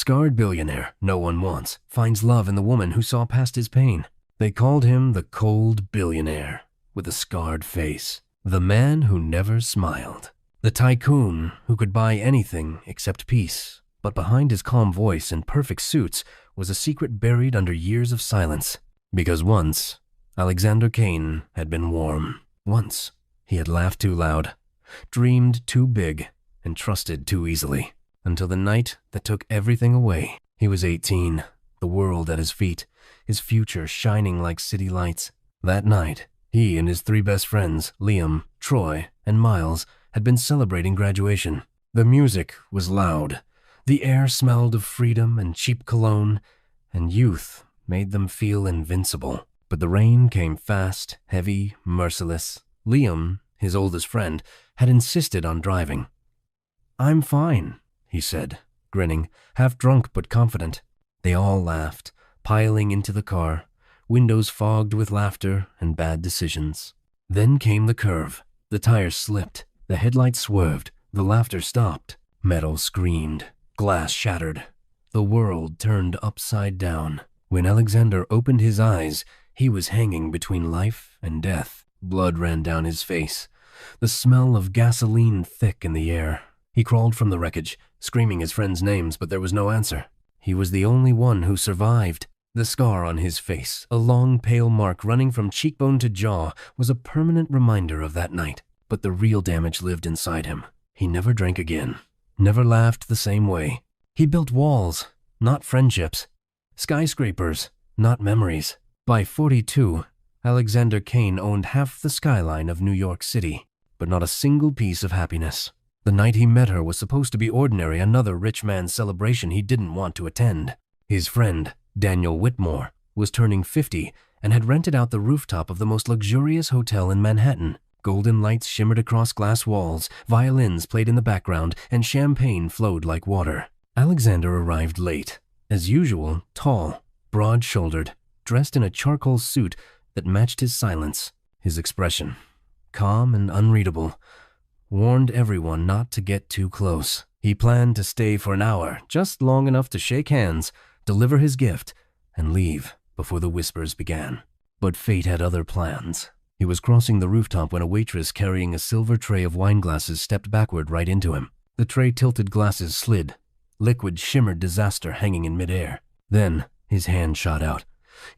scarred billionaire no one wants finds love in the woman who saw past his pain. They called him the cold billionaire with a scarred face, the man who never smiled, the tycoon who could buy anything except peace. But behind his calm voice and perfect suits was a secret buried under years of silence. Because once, Alexander Kane had been warm. Once, he had laughed too loud, dreamed too big, and trusted too easily. Until the night that took everything away. He was 18, the world at his feet, his future shining like city lights. That night, he and his 3 best friends, Liam, Troy, and Miles, had been celebrating graduation. The music was loud. The air smelled of freedom and cheap cologne, and youth made them feel invincible. But the rain came fast, heavy, merciless. Liam, his oldest friend, had insisted on driving. "I'm fine," he said, grinning, half drunk but confident. They all laughed, piling into the car, windows fogged with laughter and bad decisions. Then came the curve. The tires slipped, the headlights swerved, the laughter stopped. Metal screamed, glass shattered. The world turned upside down. When Alexander opened his eyes, he was hanging between life and death. Blood ran down his face, the smell of gasoline thick in the air. He crawled from the wreckage, screaming his friends' names, but there was no answer. He was the only one who survived. The scar on his face, a long pale mark running from cheekbone to jaw, was a permanent reminder of that night. But the real damage lived inside him. He never drank again, never laughed the same way. He built walls, not friendships. Skyscrapers, not memories. By 42, Alexander Kane owned half the skyline of New York City, but not a single piece of happiness. The night he met her was supposed to be ordinary, another rich man's celebration he didn't want to attend. His friend, Daniel Whitmore, was turning 50 and had rented out the rooftop of the most luxurious hotel in Manhattan. Golden lights shimmered across glass walls, violins played in the background, and champagne flowed like water. Alexander arrived late. As usual, tall, broad-shouldered, dressed in a charcoal suit that matched his silence. His expression, calm and unreadable, warned everyone not to get too close. He planned to stay for an hour, just long enough to shake hands, deliver his gift, and leave before the whispers began. But fate had other plans. He was crossing the rooftop when a waitress carrying a silver tray of wine glasses stepped backward right into him. The tray-tilted glasses slid. Liquid shimmered disaster hanging in midair. Then his hand shot out,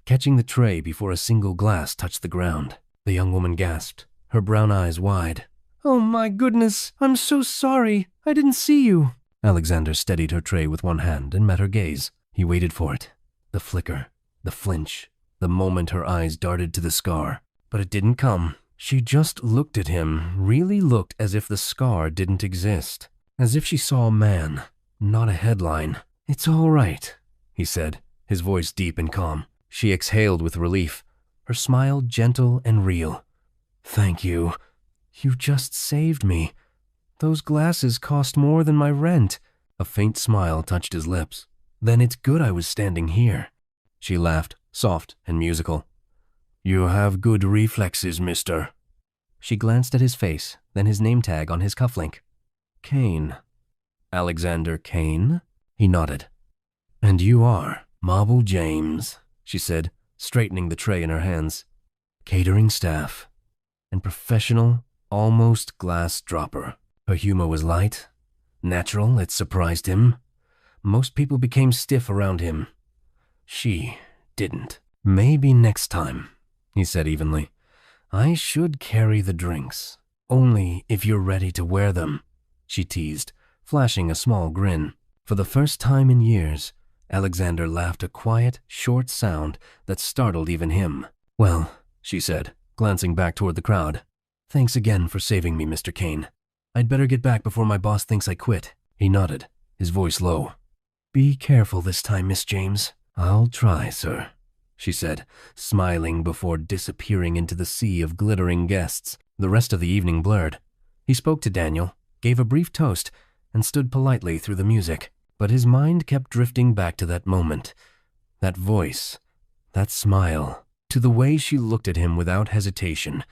catching the tray before a single glass touched the ground. The young woman gasped, her brown eyes wide. "Oh my goodness, I'm so sorry. I didn't see you." Alexander steadied her tray with one hand and met her gaze. He waited for it. The flicker, the flinch, the moment her eyes darted to the scar. But it didn't come. She just looked at him, really looked as if the scar didn't exist. As if she saw a man, not a headline. "It's all right," he said, his voice deep and calm. She exhaled with relief, her smile gentle and real. "Thank you. You just saved me. Those glasses cost more than my rent." A faint smile touched his lips. "Then it's good I was standing here." She laughed, soft and musical. "You have good reflexes, mister." She glanced at his face, then his name tag on his cufflink. "Kane. Alexander Kane?" He nodded. "And you are Marble James," she said, straightening the tray in her hands. "Catering staff. And professional, almost glass dropper." Her humor was light, natural. It surprised him. Most people became stiff around him. She didn't. "Maybe next time," he said evenly. "I should carry the drinks. Only if you're ready to wear them," she teased, flashing a small grin. For the first time in years, Alexander laughed a quiet, short sound that startled even him. "Well," she said, glancing back toward the crowd, "thanks again for saving me, Mr. Kane. I'd better get back before my boss thinks I quit." He nodded, his voice low. "Be careful this time, Miss James." "I'll try, sir," she said, smiling before disappearing into the sea of glittering guests. The rest of the evening blurred. He spoke to Daniel, gave a brief toast, and stood politely through the music. But his mind kept drifting back to that moment, that voice, that smile, to the way she looked at him without hesitation,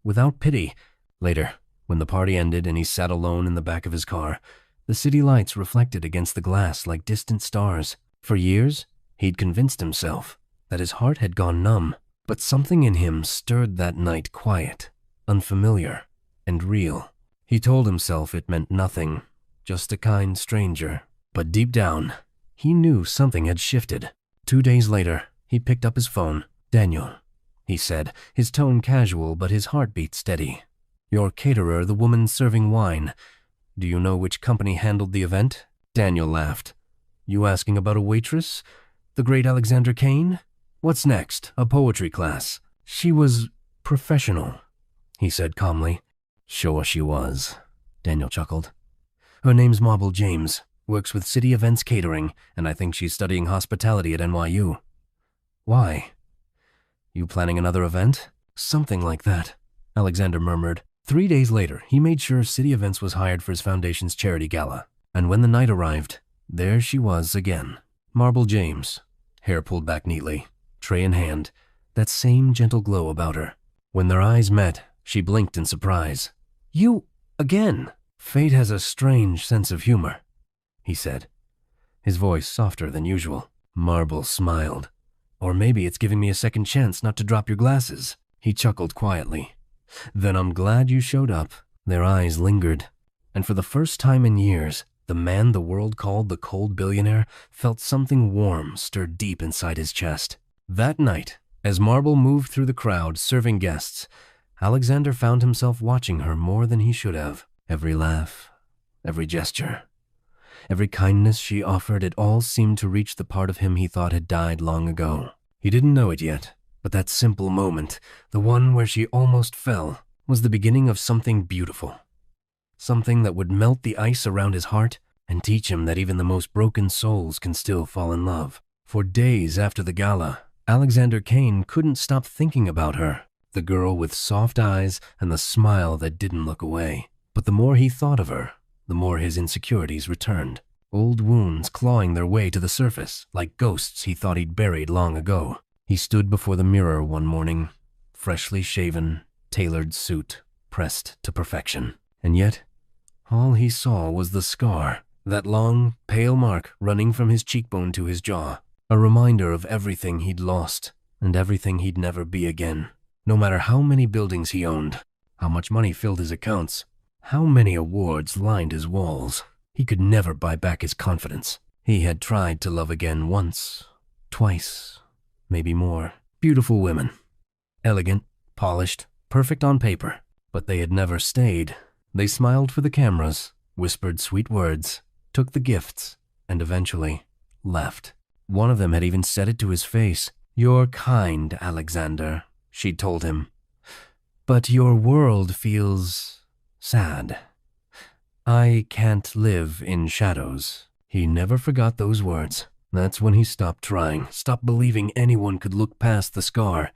without pity. Later, when the party ended and he sat alone in the back of his car, The city lights reflected against the glass like distant stars. For years, he'd convinced himself that his heart had gone numb, but something in him stirred that night quiet, unfamiliar, and real. He told himself it meant nothing, just a kind stranger. But deep down, he knew something had shifted. 2 days later, he picked up his phone. "Daniel," he said, his tone casual but his heartbeat steady. "Your caterer, the woman serving wine. Do you know which company handled the event?" Daniel laughed. "You asking about a waitress? The great Alexander Kane? What's next? A poetry class?" "She was professional," he said calmly. "Sure she was," Daniel chuckled. "Her name's Marble James, works with City Events Catering, and I think she's studying hospitality at NYU. Why? You planning another event?" "Something like that," Alexander murmured. 3 days later, he made sure City Events was hired for his foundation's charity gala. And when the night arrived, there she was again. Marble James, hair pulled back neatly, tray in hand, that same gentle glow about her. When their eyes met, she blinked in surprise. "You, again?" "Fate has a strange sense of humor," he said, his voice softer than usual. Marble smiled. "Or maybe it's giving me a second chance not to drop your glasses." He chuckled quietly. "Then I'm glad you showed up." Their eyes lingered, and for the first time in years, the man the world called the cold billionaire felt something warm stir deep inside his chest. That night, as Marble moved through the crowd serving guests, Alexander found himself watching her more than he should have. Every laugh, every gesture, every kindness she offered, it all seemed to reach the part of him he thought had died long ago. He didn't know it yet, but that simple moment, the one where she almost fell, was the beginning of something beautiful. Something that would melt the ice around his heart and teach him that even the most broken souls can still fall in love. For days after the gala, Alexander Kane couldn't stop thinking about her, the girl with soft eyes and the smile that didn't look away. But the more he thought of her, the more his insecurities returned. Old wounds clawing their way to the surface, like ghosts he thought he'd buried long ago. He stood before the mirror one morning, freshly shaven, tailored suit, pressed to perfection. And yet, all he saw was the scar, that long, pale mark running from his cheekbone to his jaw, a reminder of everything he'd lost and everything he'd never be again. No matter how many buildings he owned, how much money filled his accounts, how many awards lined his walls, he could never buy back his confidence. He had tried to love again once, twice, maybe more. Beautiful women. Elegant, polished, perfect on paper. But they had never stayed. They smiled for the cameras, whispered sweet words, took the gifts, and eventually left. One of them had even said it to his face. "You're kind, Alexander," she'd told him. "But your world feels sad. I can't live in shadows." He never forgot those words. That's when he stopped trying, stopped believing anyone could look past the scar,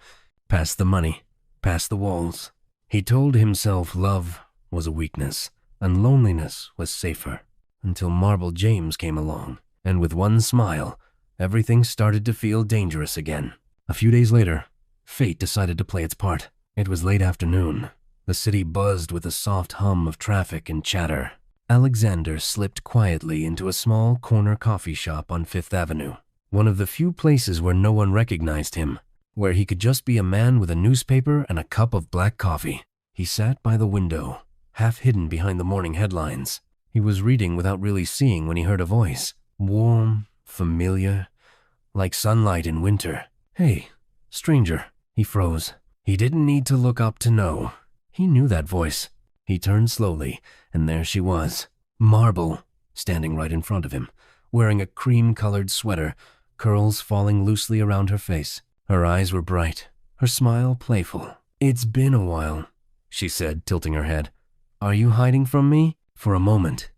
past the money, past the walls. He told himself love was a weakness, and loneliness was safer, until Marble James came along, and with one smile, everything started to feel dangerous again. A few days later, fate decided to play its part. It was late afternoon. The city buzzed with a soft hum of traffic and chatter. Alexander slipped quietly into a small corner coffee shop on Fifth Avenue, one of the few places where no one recognized him, where he could just be a man with a newspaper and a cup of black coffee. He sat by the window, half hidden behind the morning headlines. He was reading without really seeing when he heard a voice, warm, familiar, like sunlight in winter. "Hey, stranger." He froze. He didn't need to look up to know. He knew that voice. He turned slowly, and there she was, Marble, standing right in front of him, wearing a cream-colored sweater, curls falling loosely around her face. Her eyes were bright, her smile playful. "It's been a while," she said, tilting her head. "Are you hiding from me?" For a moment,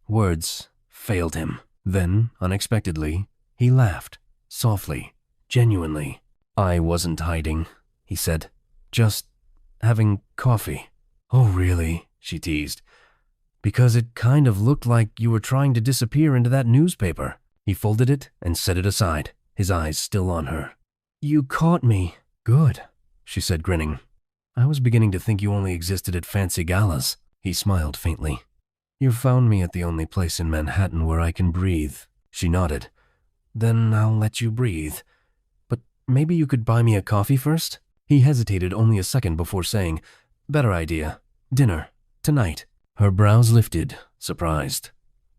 words failed him. Then, unexpectedly, he laughed, softly, genuinely. "I wasn't hiding," he said. "Just having coffee." "Oh, really?" she teased. "Because it kind of looked like you were trying to disappear into that newspaper." He folded it and set it aside, his eyes still on her. "You caught me." "Good," she said, grinning. "I was beginning to think you only existed at fancy galas." He smiled faintly. You found me at the only place in Manhattan where I can breathe. She nodded. Then I'll let you breathe. But maybe you could buy me a coffee first? He hesitated only a second before saying, better idea. Dinner. Tonight. Her brows lifted, surprised.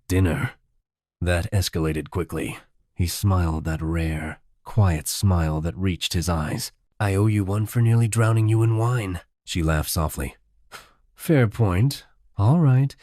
Dinner. That escalated quickly. He smiled that rare, quiet smile that reached his eyes. I owe you one for nearly drowning you in wine. She laughed softly. Fair point. All right.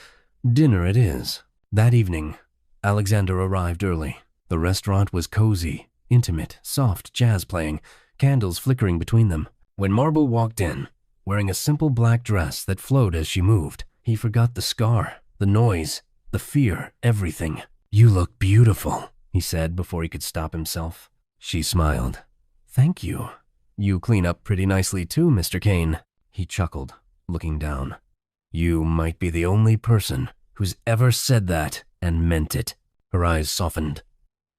Dinner it is. That evening, Alexander arrived early. The restaurant was cozy, intimate, soft jazz playing, candles flickering between them. When Marble walked in, wearing a simple black dress that flowed as she moved, he forgot the scar, the noise, the fear, everything. You look beautiful, he said before he could stop himself. She smiled. Thank you. You clean up pretty nicely too, Mr. Kane. He chuckled, looking down. You might be the only person who's ever said that and meant it. Her eyes softened.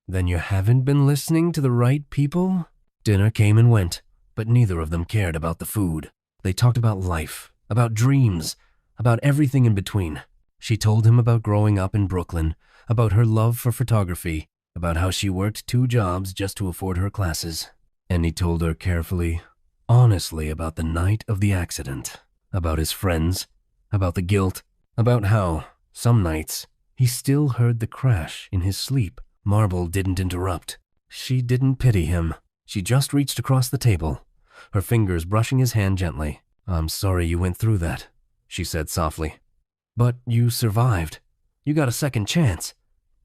Then you haven't been listening to the right people? Dinner came and went, but neither of them cared about the food. They talked about life, about dreams, about everything in between. She told him about growing up in Brooklyn, about her love for photography, about how she worked 2 jobs just to afford her classes. And he told her carefully, honestly about the night of the accident, about his friends, about the guilt, about how, some nights, he still heard the crash in his sleep. Marble didn't interrupt. She didn't pity him. She just reached across the table, her fingers brushing his hand gently. I'm sorry you went through that, she said softly. But you survived. You got a second chance.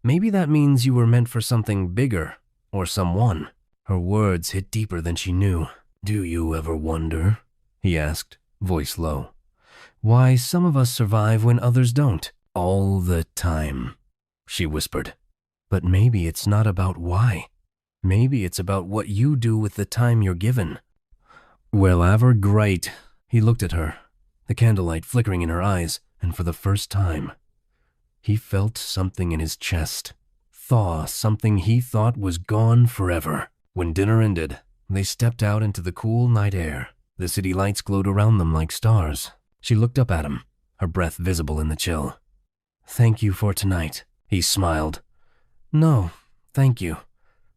Maybe that means you were meant for something bigger, or someone. Her words hit deeper than she knew. Do you ever wonder, he asked, voice low, why some of us survive when others don't? All the time, she whispered. But maybe it's not about why. Maybe it's about what you do with the time you're given. Well, ever great. He looked at her, the candlelight flickering in her eyes, and for the first time, he felt something in his chest. Thaw something he thought was gone forever. When dinner ended, they stepped out into the cool night air. The city lights glowed around them like stars. She looked up at him, her breath visible in the chill. Thank you for tonight, he smiled. No, thank you,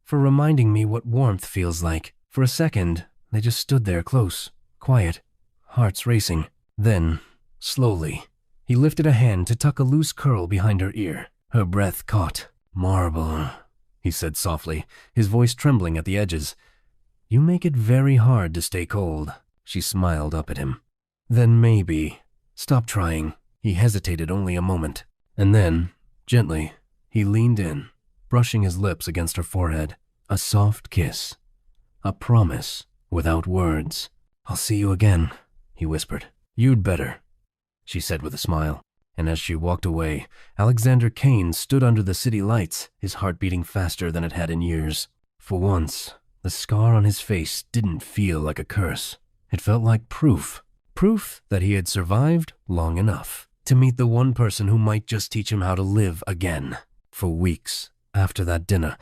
for reminding me what warmth feels like. For a second, they just stood there close, quiet, hearts racing. Then, slowly, he lifted a hand to tuck a loose curl behind her ear. Her breath caught. Marble, he said softly, his voice trembling at the edges. You make it very hard to stay cold. She smiled up at him. Then maybe. Stop trying. He hesitated only a moment. And then, gently, he leaned in, brushing his lips against her forehead. A soft kiss. A promise, without words. I'll see you again, he whispered. You'd better, she said with a smile. And as she walked away, Alexander Kane stood under the city lights, his heart beating faster than it had in years. For once, the scar on his face didn't feel like a curse. It felt like proof. Proof that he had survived long enough to meet the one person who might just teach him how to live again. For weeks after that dinner,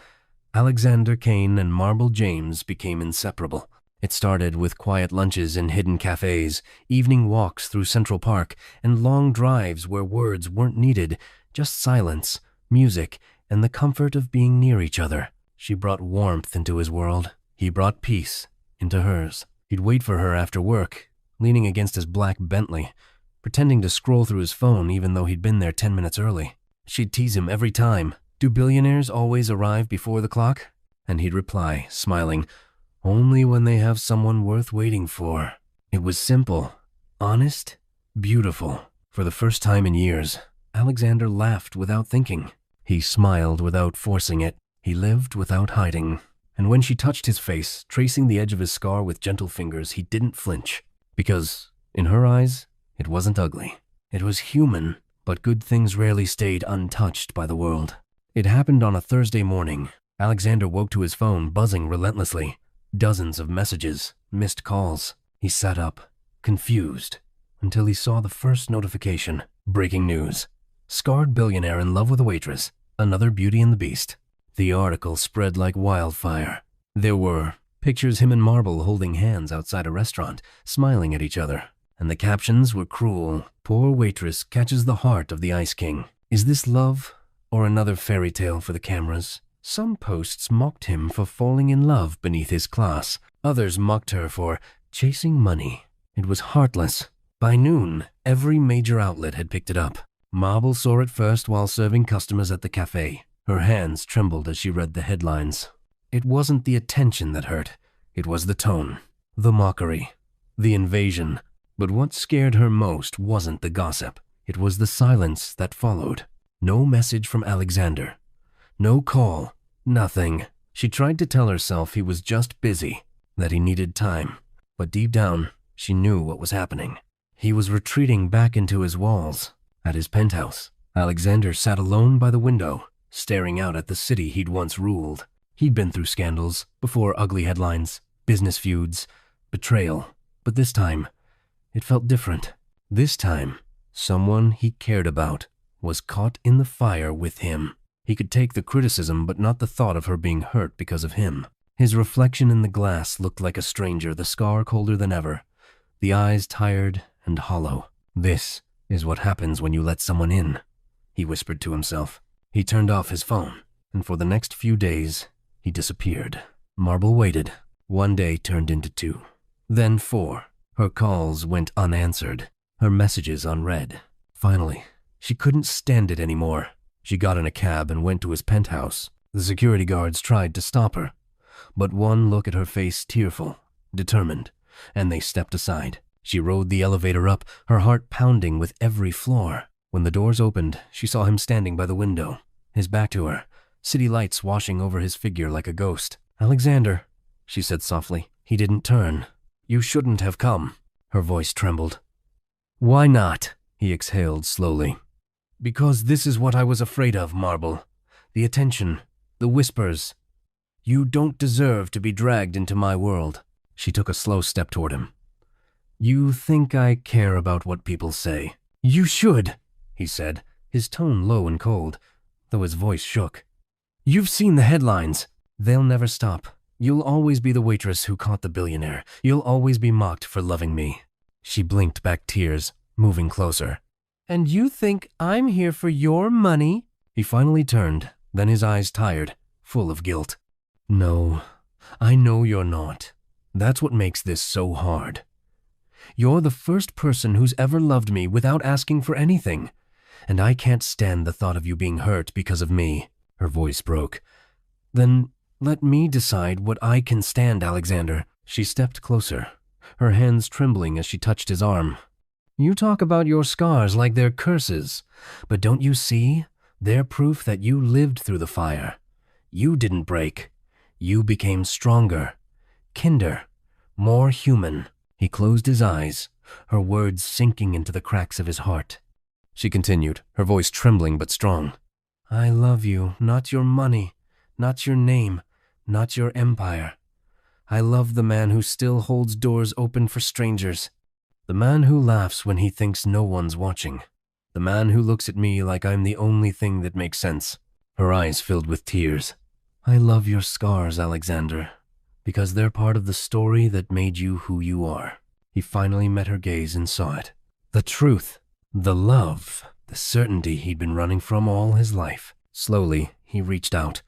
Alexander Kane and Marble James became inseparable. It started with quiet lunches in hidden cafes, evening walks through Central Park, and long drives where words weren't needed, just silence, music, and the comfort of being near each other. She brought warmth into his world. He brought peace into hers. He'd wait for her after work, leaning against his black Bentley, pretending to scroll through his phone even though he'd been there 10 minutes early. She'd tease him every time. Do billionaires always arrive before the clock? And he'd reply, smiling, only when they have someone worth waiting for. It was simple, honest, beautiful. For the first time in years, Alexander laughed without thinking. He smiled without forcing it. He lived without hiding. And when she touched his face, tracing the edge of his scar with gentle fingers, he didn't flinch. Because, in her eyes, it wasn't ugly. It was human, but good things rarely stayed untouched by the world. It happened on a Thursday morning. Alexander woke to his phone buzzing relentlessly. Dozens of messages, missed calls. He sat up, confused, until he saw the first notification. Breaking news. Scarred billionaire in love with a waitress. Another Beauty and the Beast. The article spread like wildfire. There were pictures him and Marble holding hands outside a restaurant, smiling at each other. and the captions were cruel. Poor waitress catches the heart of the Ice King. Is this love or another fairy tale for the cameras? Some posts mocked him for falling in love beneath his class. Others mocked her for chasing money. It was heartless. By noon, every major outlet had picked it up. Marble saw it first while serving customers at the cafe. Her hands trembled as she read the headlines. It wasn't the attention that hurt. It was the tone, the mockery, the invasion. But what scared her most wasn't the gossip. It was the silence that followed. No message from Alexander. No call. Nothing. She tried to tell herself he was just busy, that he needed time. But deep down, she knew what was happening. He was retreating back into his walls. At his penthouse, Alexander sat alone by the window, staring out at the city he'd once ruled. He'd been through scandals, before ugly headlines, business feuds, betrayal. But this time, it felt different. This time, someone he cared about was caught in the fire with him. He could take the criticism, but not the thought of her being hurt because of him. His reflection in the glass looked like a stranger, the scar colder than ever, the eyes tired and hollow. This is what happens when you let someone in, he whispered to himself. He turned off his phone, and for the next few days, he disappeared. Marble waited. 1 day turned into 2, then 4. Her calls went unanswered, her messages unread. Finally, she couldn't stand it anymore. She got in a cab and went to his penthouse. The security guards tried to stop her, but one look at her face, tearful, determined, and they stepped aside. She rode the elevator up, her heart pounding with every floor. When the doors opened, she saw him standing by the window, his back to her, city lights washing over his figure like a ghost. "Alexander," she said softly. He didn't turn. "You shouldn't have come." Her voice trembled. "Why not?" he exhaled slowly. "Because this is what I was afraid of, Marble. The attention, the whispers. You don't deserve to be dragged into my world." She took a slow step toward him. "You think I care about what people say?" "You should," he said, his tone low and cold, though his voice shook. "You've seen the headlines. They'll never stop. You'll always be the waitress who caught the billionaire. You'll always be mocked for loving me." She blinked back tears, moving closer. "And you think I'm here for your money?" He finally turned, then his eyes tired, full of guilt. "No, I know you're not. That's what makes this so hard. You're the first person who's ever loved me without asking for anything, and I can't stand the thought of you being hurt because of me." Her voice broke. "Then let me decide what I can stand, Alexander." She stepped closer, her hands trembling as she touched his arm. "You talk about your scars like they're curses, but don't you see? They're proof that you lived through the fire. You didn't break. You became stronger, kinder, more human." He closed his eyes, her words sinking into the cracks of his heart. She continued, her voice trembling but strong. "I love you, not your money, not your name, not your empire. I love the man who still holds doors open for strangers. The man who laughs when he thinks no one's watching. The man who looks at me like I'm the only thing that makes sense." Her eyes filled with tears. "I love your scars, Alexander, because they're part of the story that made you who you are." He finally met her gaze and saw it. The truth, the love, the certainty he'd been running from all his life. Slowly, he reached out,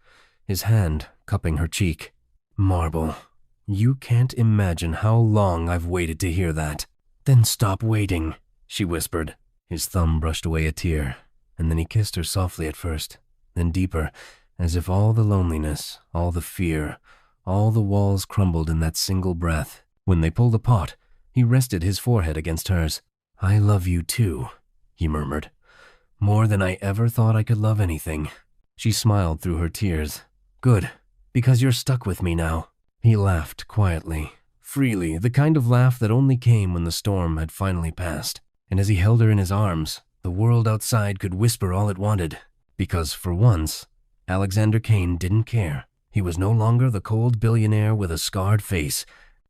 his hand cupping her cheek. "Marble, you can't imagine how long I've waited to hear that." "Then stop waiting," she whispered. His thumb brushed away a tear, and then he kissed her softly at first, then deeper, as if all the loneliness, all the fear, all the walls crumbled in that single breath. When they pulled apart, he rested his forehead against hers. "I love you too," he murmured. "More than I ever thought I could love anything." She smiled through her tears. "Good, because you're stuck with me now." He laughed quietly, freely, the kind of laugh that only came when the storm had finally passed. And as he held her in his arms, the world outside could whisper all it wanted. Because for once, Alexander Kane didn't care. He was no longer the cold billionaire with a scarred face.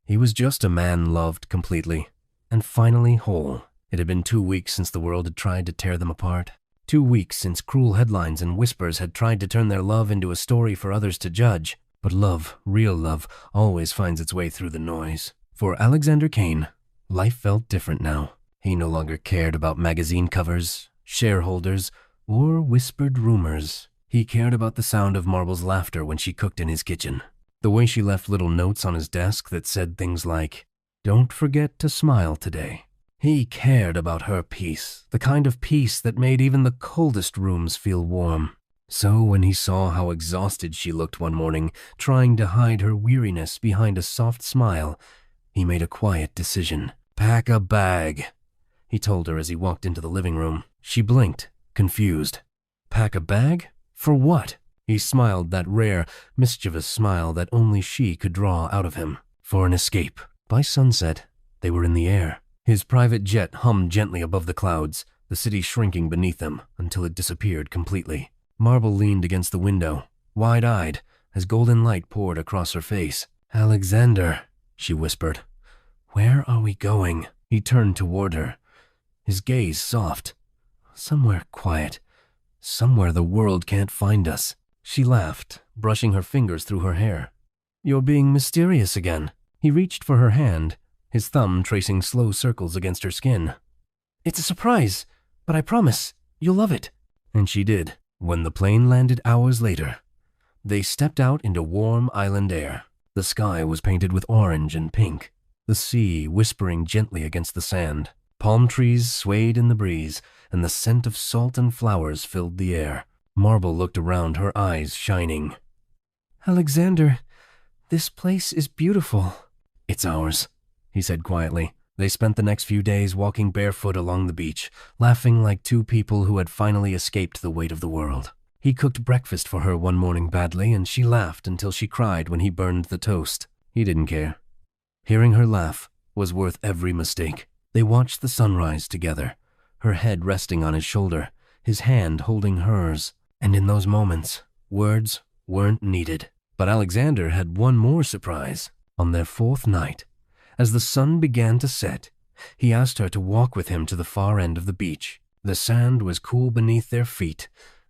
He was just a man loved completely, and finally whole. It had been 2 weeks since the world had tried to tear them apart. 2 weeks since cruel headlines and whispers had tried to turn their love into a story for others to judge. But love, real love, always finds its way through the noise. For Alexander Kane, life felt different now. He no longer cared about magazine covers, shareholders, or whispered rumors. He cared about the sound of Marble's laughter when she cooked in his kitchen. The way she left little notes on his desk that said things like, "Don't forget to smile today." He cared about her peace, the kind of peace that made even the coldest rooms feel warm. So when he saw how exhausted she looked one morning, trying to hide her weariness behind a soft smile, he made a quiet decision. "Pack a bag," he told her as he walked into the living room. She blinked, confused. Pack a bag? For what? He smiled, that rare, mischievous smile that only she could draw out of him. For an escape. By sunset, they were in the air. His private jet hummed gently above the clouds, the city shrinking beneath them until it disappeared completely. Marble leaned against the window, wide-eyed, as golden light poured across her face. "Alexander," she whispered. "Where are we going?" He turned toward her, his gaze soft. "Somewhere quiet. Somewhere the world can't find us." She laughed, brushing her fingers through her hair. "You're being mysterious again." He reached for her hand, his thumb tracing slow circles against her skin. "It's a surprise, but I promise, you'll love it." And she did. When the plane landed hours later, they stepped out into warm island air. The sky was painted with orange and pink, the sea whispering gently against the sand. Palm trees swayed in the breeze, and the scent of salt and flowers filled the air. Marble looked around, her eyes shining. "Alexander, this place is beautiful." "It's ours," he said quietly. They spent the next few days walking barefoot along the beach, laughing like two people who had finally escaped the weight of the world. He cooked breakfast for her one morning badly, and she laughed until she cried when he burned the toast. He didn't care. Hearing her laugh was worth every mistake. They watched the sunrise together, her head resting on his shoulder, his hand holding hers. And in those moments, words weren't needed. But Alexander had one more surprise. On their fourth night, as the sun began to set, he asked her to walk with him to the far end of the beach. The sand was cool beneath their feet,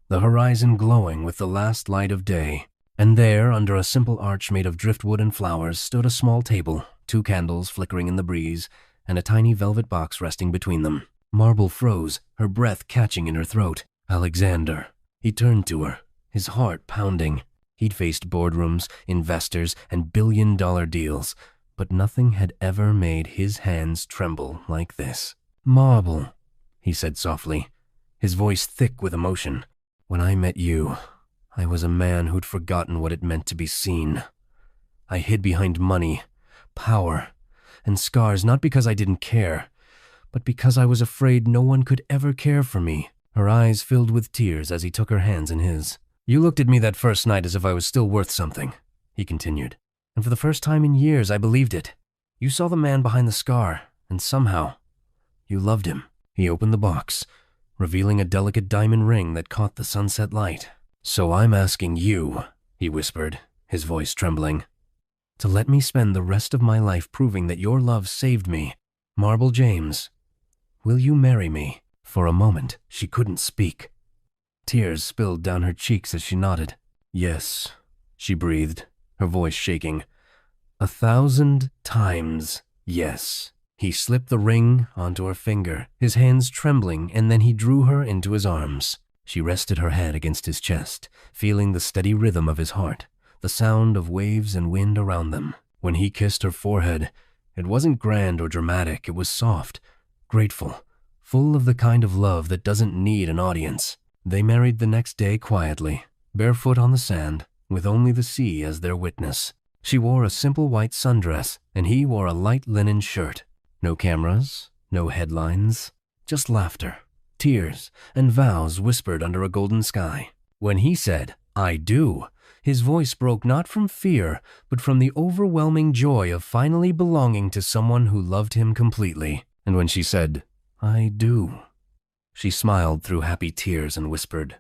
the horizon glowing with the last light of day. And there, under a simple arch made of driftwood and flowers, stood a small table, 2 candles flickering in the breeze, and a tiny velvet box resting between them. Marble froze, her breath catching in her throat. Alexander. He turned to her, his heart pounding. He'd faced boardrooms, investors, and billion-dollar deals, but nothing had ever made his hands tremble like this. "Marble," he said softly, his voice thick with emotion. "When I met you, I was a man who'd forgotten what it meant to be seen. I hid behind money, power, and scars not because I didn't care, but because I was afraid no one could ever care for me." Her eyes filled with tears as he took her hands in his. "You looked at me that first night as if I was still worth something," he continued. "And for the first time in years, I believed it. You saw the man behind the scar, and somehow, you loved him." He opened the box, revealing a delicate diamond ring that caught the sunset light. "So I'm asking you," he whispered, his voice trembling, "to let me spend the rest of my life proving that your love saved me. Marble James, will you marry me?" For a moment, she couldn't speak. Tears spilled down her cheeks as she nodded. "Yes," she breathed, her voice shaking. "1,000 times, yes." He slipped the ring onto her finger, his hands trembling, and then he drew her into his arms. She rested her head against his chest, feeling the steady rhythm of his heart, the sound of waves and wind around them. When he kissed her forehead, it wasn't grand or dramatic, it was soft, grateful, full of the kind of love that doesn't need an audience. They married the next day quietly, barefoot on the sand, with only the sea as their witness. She wore a simple white sundress, and he wore a light linen shirt. No cameras, no headlines, just laughter, tears, and vows whispered under a golden sky. When he said, "I do," his voice broke not from fear, but from the overwhelming joy of finally belonging to someone who loved him completely. And when she said, "I do," she smiled through happy tears and whispered,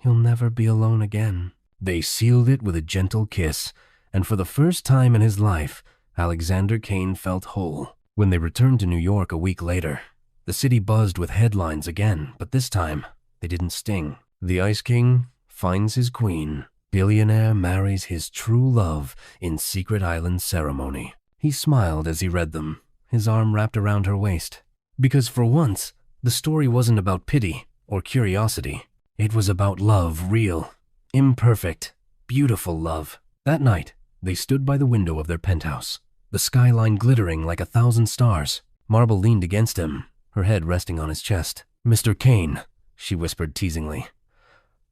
"You'll never be alone again." They sealed it with a gentle kiss, and for the first time in his life, Alexander Kane felt whole. When they returned to New York a week later, the city buzzed with headlines again, but this time, they didn't sting. "The Ice King finds his queen. Billionaire marries his true love in secret island ceremony." He smiled as he read them, his arm wrapped around her waist. Because for once, the story wasn't about pity or curiosity. It was about love, real, imperfect, beautiful love. That night, they stood by the window of their penthouse, the skyline glittering like 1,000 stars. Marble leaned against him, her head resting on his chest. "Mr. Kane," she whispered teasingly,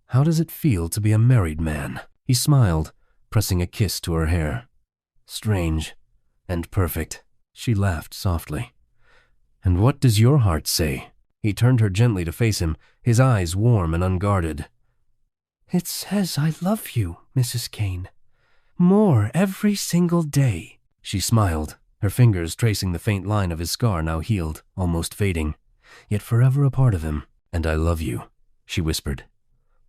"how does it feel to be a married man?" He smiled, pressing a kiss to her hair. "Strange and perfect." She laughed softly. "And what does your heart say?" He turned her gently to face him, his eyes warm and unguarded. "It says I love you, Mrs. Kane. More every single day." She smiled, her fingers tracing the faint line of his scar now healed, almost fading, yet forever a part of him. "And I love you," she whispered.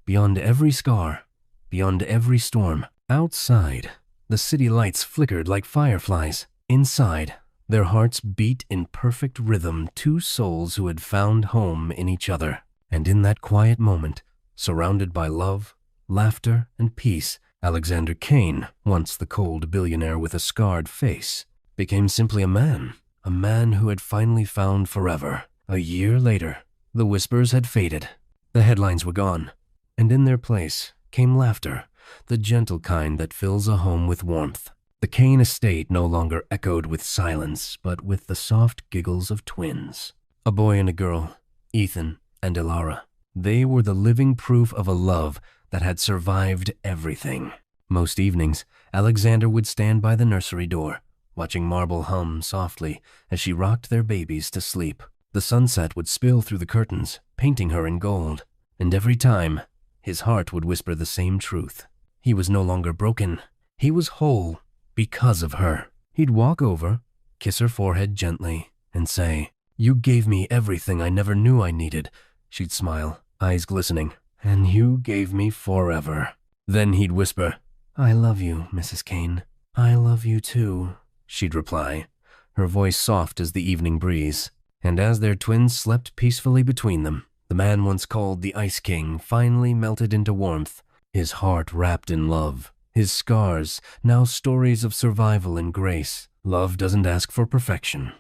"Beyond every scar, beyond every storm." Outside, the city lights flickered like fireflies. Inside, their hearts beat in perfect rhythm, two souls who had found home in each other. And in that quiet moment, surrounded by love, laughter, and peace, Alexander Kane, once the cold billionaire with a scarred face, became simply a man who had finally found forever. A year later, the whispers had faded, the headlines were gone, and in their place came laughter, the gentle kind that fills a home with warmth. The Kane estate no longer echoed with silence, but with the soft giggles of twins. A boy and a girl, Ethan and Ilara. They were the living proof of a love that had survived everything. Most evenings, Alexander would stand by the nursery door, watching Marble hum softly as she rocked their babies to sleep. The sunset would spill through the curtains, painting her in gold. And every time, his heart would whisper the same truth. He was no longer broken. He was whole because of her. He'd walk over, kiss her forehead gently, and say, "You gave me everything I never knew I needed." She'd smile, eyes glistening, "And you gave me forever." Then he'd whisper, "I love you, Mrs. Kane. I love you too," she'd reply, her voice soft as the evening breeze. And as their twins slept peacefully between them, the man once called the Ice King finally melted into warmth, his heart wrapped in love, his scars now stories of survival and grace. Love doesn't ask for perfection,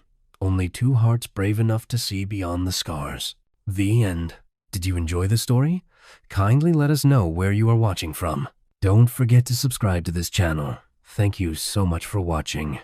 only two hearts brave enough to see beyond the scars. The end. Did you enjoy the story? Kindly let us know where you are watching from. Don't forget to subscribe to this channel. Thank you so much for watching.